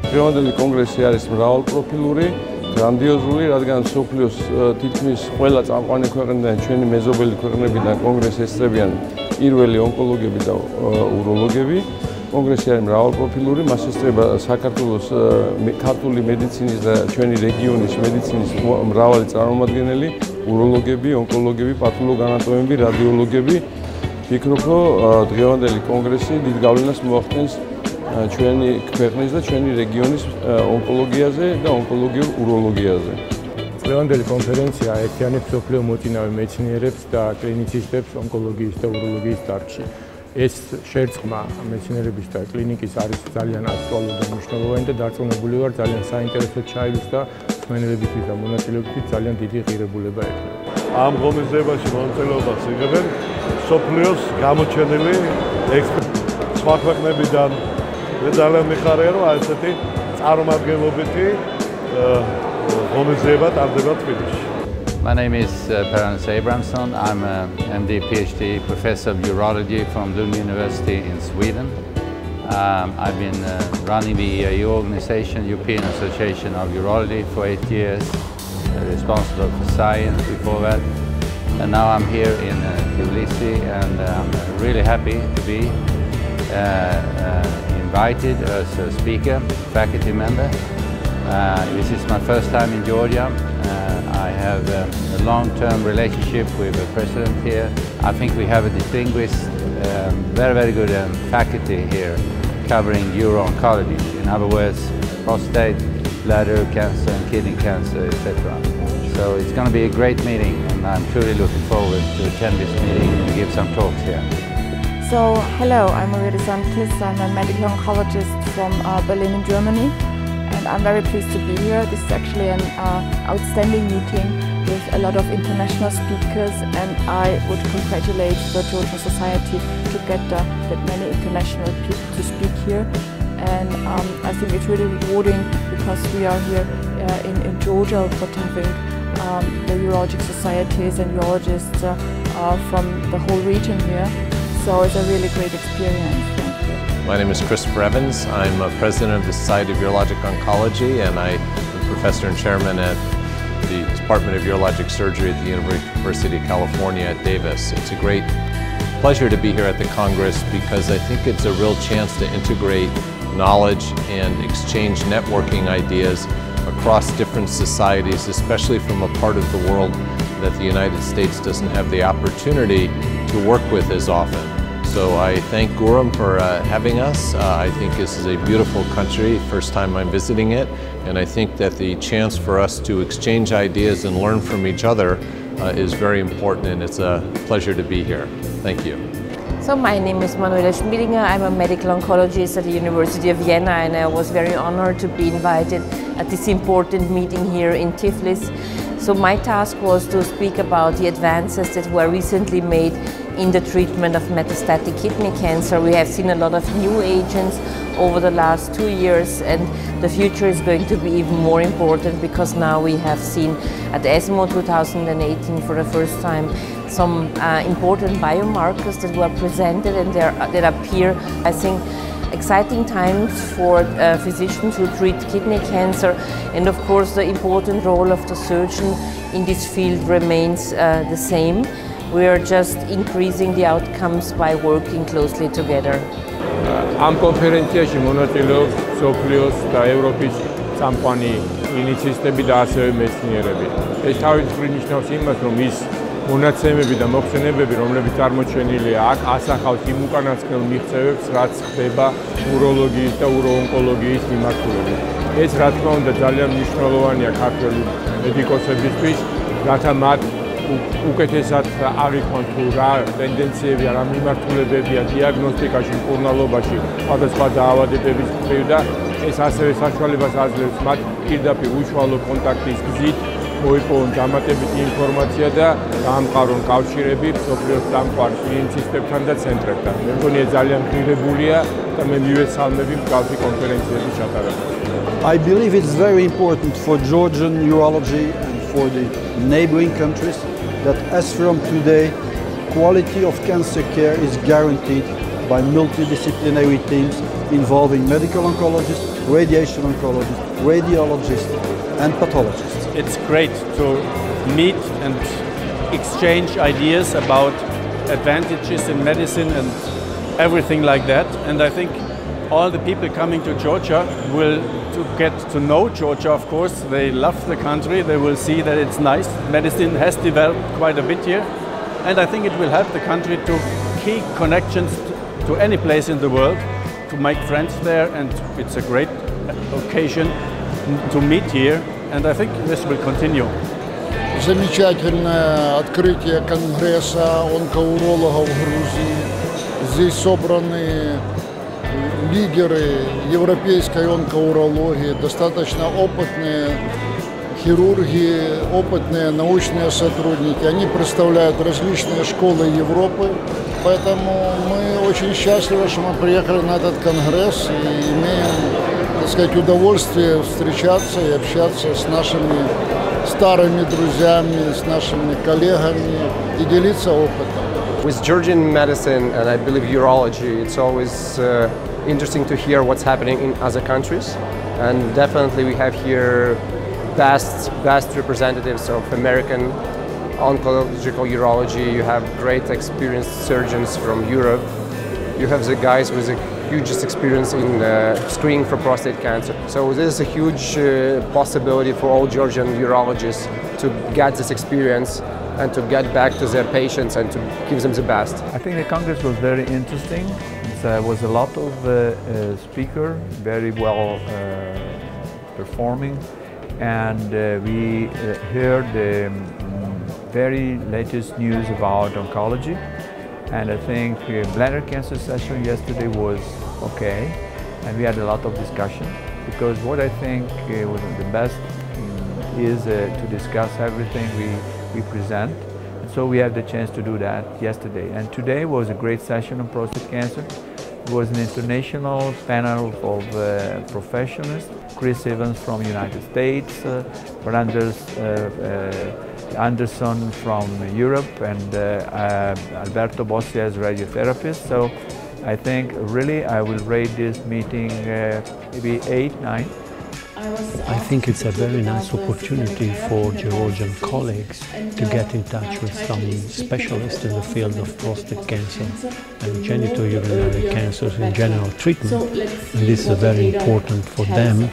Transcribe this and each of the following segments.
დღევანდელი კონგრესი არის მრავალპროფილური, გრანდიოზული, რადგან მსოფლიოს თითქმის ყველა წამყვანი ქვეყნიდან ჩვენი მეზობელი ქვეყნებიდან კონგრესს ესწრებიან პირველი ონკოლოგები და უროლოგები. კონგრესი არის მრავალპროფილური, მას ესწრება საქართველოს ქართული მედიცინის და ჩვენი რეგიონის მედიცინის მრავალი წარმომადგენელი, უროლოგები, ონკოლოგები, პათოლოგანატომები, რადიოლოგები. ვფიქრობ, რომ დღევანდელი კონგრესი დიდ გავლენას მოახდენს ჩვენი ქვეყნის და ჩვენი რეგიონის ონკოლოგიაზე და ონკოლოგიურ უროლოგიაზე. დღევანდელი კონფერენცია აერთიანებს მსოფლიო მოწინავე მეცნიერებს და კლინიცისტებს ონკოლოგიის და უროლოგიის დარგში. ეს შერწყმა მეცნიერების და კლინიკის არის ძალიან აქტუალური და მნიშვნელოვანი და დარწმუნებული ვარ, ძალიან საინტერესო ჩაივსდა მსმენელებისთვის და მონაწილეებისთვის ძალიან დიდი ღირებულება ექნება. ამ ღონისძიებაში მონაწილეობას იღებენ მსოფლიოს გამოჩენილი ექსპერტები სხვა ქვეყნებიდან. მე ძალიან მიხარია, რომ ესეთი წარმომადგენლობითი ღონისძიება ტარდება თბილისში. My name is Perance Abramson. I'm a MD PhD professor of urology from Lund University in Sweden. I've been running the EAU organization, European Association of Urology, for 8 years, responsible for science before that. And now I'm here in Tbilisi, and I'm really happy to be invited as a speaker, faculty member. This is my first time in Georgia. I have a long-term relationship with the president here. I think we have a distinguished, very good faculty here covering uro-oncology. In other words, prostate, bladder cancer, and kidney cancer, etc. So it's going to be a great meeting, and I'm truly looking forward to attend this meeting and give some talks here. So, hello, I'm Maria Santis. I'm a medical oncologist from Berlin in Germany. And I'm very pleased to be here. This is actually an outstanding meeting with a lot of international speakers, and I would congratulate the Georgian Society to get that many international people to speak here. And I think it's really rewarding because we are here in Georgia representing the urologic societies and urologists from the whole region here. So it's a really great experience. My name is Christopher Evans. I'm president of the Society of Urologic Oncology, and I'm professor and chairman at the Department of Urologic Surgery at the University of California at Davis. It's a great pleasure to be here at the Congress because I think it's a real chance to integrate knowledge and exchange networking ideas across different societies, especially from a part of the world that the United States doesn't have the opportunity to work with as often. So I thank Guram for having us. I think this is a beautiful country, first time I'm visiting it, and I think that the chance for us to exchange ideas and learn from each other is very important, and it's a pleasure to be here. Thank you. So my name is Manuela Schmiedinger. I'm a medical oncologist at the University of Vienna, and I was very honored to be invited at this important meeting here in Tiflis. So my task was to speak about the advances that were recently made in the treatment of metastatic kidney cancer. We have seen a lot of new agents over the last 2 years, and the future is going to be even more important because now we have seen at ESMO 2018 for the first time some important biomarkers that were presented and that appear, I think, exciting times for physicians who treat kidney cancer, and of course the important role of the surgeon in this field remains the same. We are just increasing the outcomes by working closely together. Am კონფერენციაში მონაწილეობს მსოფლიოს და ევროპის წამყვანი კლინიცისტები და ასევე მეცნიერები. ეს თავის მხრივ ნიშნავს იმას, რომ ის მონაცემები და მოხსენებები, რომლებიც წარმოჩენილია აქ, ასახავს იმ უკანასკნელ მიღწევებს, რაც ხდება უროლოგიის და უროონკოლოგიის მიმართულებით. ეს რა თქმა უნდა ძალიან მნიშვნელოვანია ქართველი მედიკოსებისთვის, რათა მათ უკეთესად აღიქვან თუ რა ტენდენციები, რა მიმართულებებია დიაგნოსტიკაში, მკურნალობაში, სხვადასხვა დაავადებების მხრივ და ეს ასევე საშუალებას აძლევს მათ პირდაპირ უშუალო კონტაქტის გზით მოიპოვონ დამატებითი ინფორმაცია და დაამყარონ კავშირები მსოფლიოს წამყვან კლინიცისტებთან და ცენტრებთან. მე მგონი ეს ძალიან ღირებულია და მე მივესალმები მსგავსი კონფერენციების ჩატარებას. I believe it's very important for Georgian urology and for the neighboring countries that as from today, quality of cancer care is guaranteed by multidisciplinary teams involving medical oncologists, radiation oncologists, radiologists and pathologists. It's great to meet and exchange ideas about advantages in medicine and everything like that. And I think all the people coming to Georgia will get to know Georgia, of course. They love the country. They will see that it's nice. Medicine has developed quite a bit here. And I think it will help the country to keep connections to any place in the world, to make friends there. And it's a great occasion to meet here. And I think this will continue. Замечательное открытие Конгресса онкоурологов в Грузии. Здесь собраны лидеры европейской онкоурологии, достаточно опытные хирурги, опытные научные сотрудники. Они представляют различные школы Европы. Поэтому мы очень счастливы, что мы приехали на этот конгресс и имеем, так сказать, удовольствие встречаться и общаться с нашими старыми друзьями, с нашими коллегами и делиться опытом. With Georgian medicine and I believe urology, it's always interesting to hear what's happening in other countries, and definitely we have here vast representatives of American oncological urology. You have great experienced surgeons from Europe. You have the guys with the hugest experience in screening for prostate cancer. So this is a huge possibility for all Georgian urologists to get this experience and to get back to their patients and to give them the best. I think the Congress was very interesting. There was a lot of speakers, very well performing, and we heard the very latest news about oncology. And I think bladder cancer session yesterday was okay, and we had a lot of discussion, because what I think was the best is to discuss everything we present. And so we had the chance to do that yesterday. And today was a great session on prostate cancer. It was an international panel of professionals. Chris Evans from the United States, Anderson from Europe, and Alberto Bossi as radiotherapist. So I think really I will rate this meeting maybe 8, 9. I think it's a very nice opportunity for Georgian colleagues to get in touch with some specialists in the field of prostate cancer and genitourinary cancers in general treatment. And this is very important for them.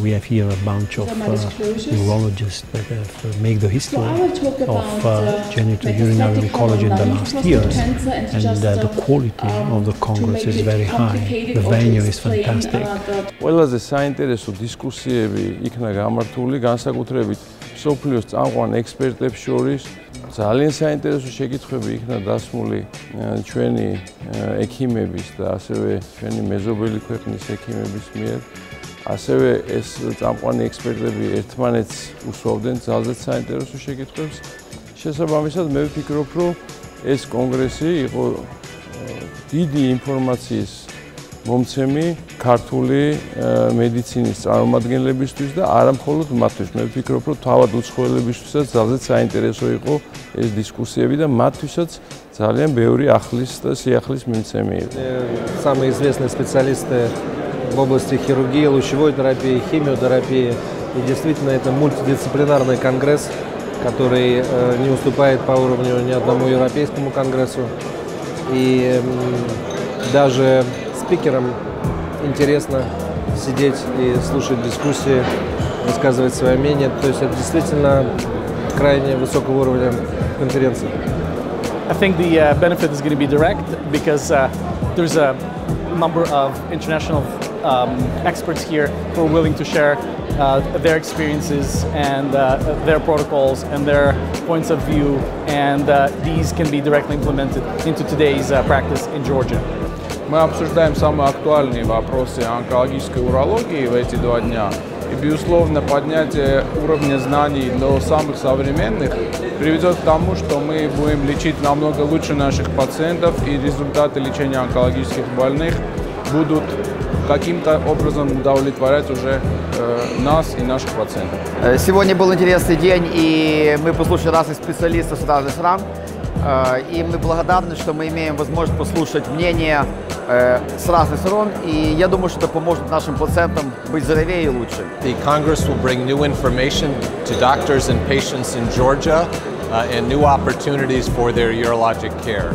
We have here a bunch of urologists that have made the history of genitourinary oncology in the last years, and the quality of the Congress is very high. The venue is fantastic. ყველაზე საინტერესო დისკუსიები იქნა გამართული, განსაკუთრებით მსოფლიოს წამყვან ექსპერტებს შორის. ძალიან საინტერესო შეკითხვები იქნა დასმული ჩვენი ექიმების და ასევე ჩვენი მეზობელი ქვეყნის ექიმების მიერ. ასევე ეს წამყვანი ექსპერტები ერთმანეთს უსვავდნენ ძალზედ საინტერესო შეკითხვებს. შესაბამისად, მე ვფიქრობ, რომ ეს კონგრესი იყო დიდი ინფორმაციის მომცემი ქართული მედიცინის წარმომადგენლებისთვის და არა მხოლოდ მათთვის. მე ვფიქრობ, რომ თავად უცხოელებისთვისაც ძალზედ საინტერესო იყო ეს დისკუსიები და მათთვისაც ძალიან ბევრი ახლის და სიახლის მიმცემი იყო. Самые известные специалисты в области хирургии, лучевой терапии, химиотерапии. И действительно это мультидисциплинарный конгресс, который не уступает по уровню ни одному европейскому конгрессу. И даже спикерам интересно сидеть и слушать дискуссии, высказывать свое мнение. То есть это действительно крайне высокого уровня конференции. I think the benefit is going to be direct because there's a number of international experts here who are willing to share their experiences and their protocols and their points of view, and these can be directly implemented into today's practice in Georgia. Мы обсуждаем самые актуальные вопросы онкологической урологии в эти 2 дня. И, безусловно, поднятие уровня знаний до самых современных приведет к тому, что мы будем лечить намного лучше наших пациентов, и результаты лечения онкологических больных будут каким-то образом удовлетворять уже нас и наших пациентов. Сегодня был интересный день, и мы послушали разных специалистов с разных стран. и мы благодарны, что мы имеем возможность послушать мнения с разных сторон, и я думаю, что это поможет нашим пациентам быть здоровее и лучше. The Congress will bring new information to doctors and patients in Georgia and new opportunities for their urologic care.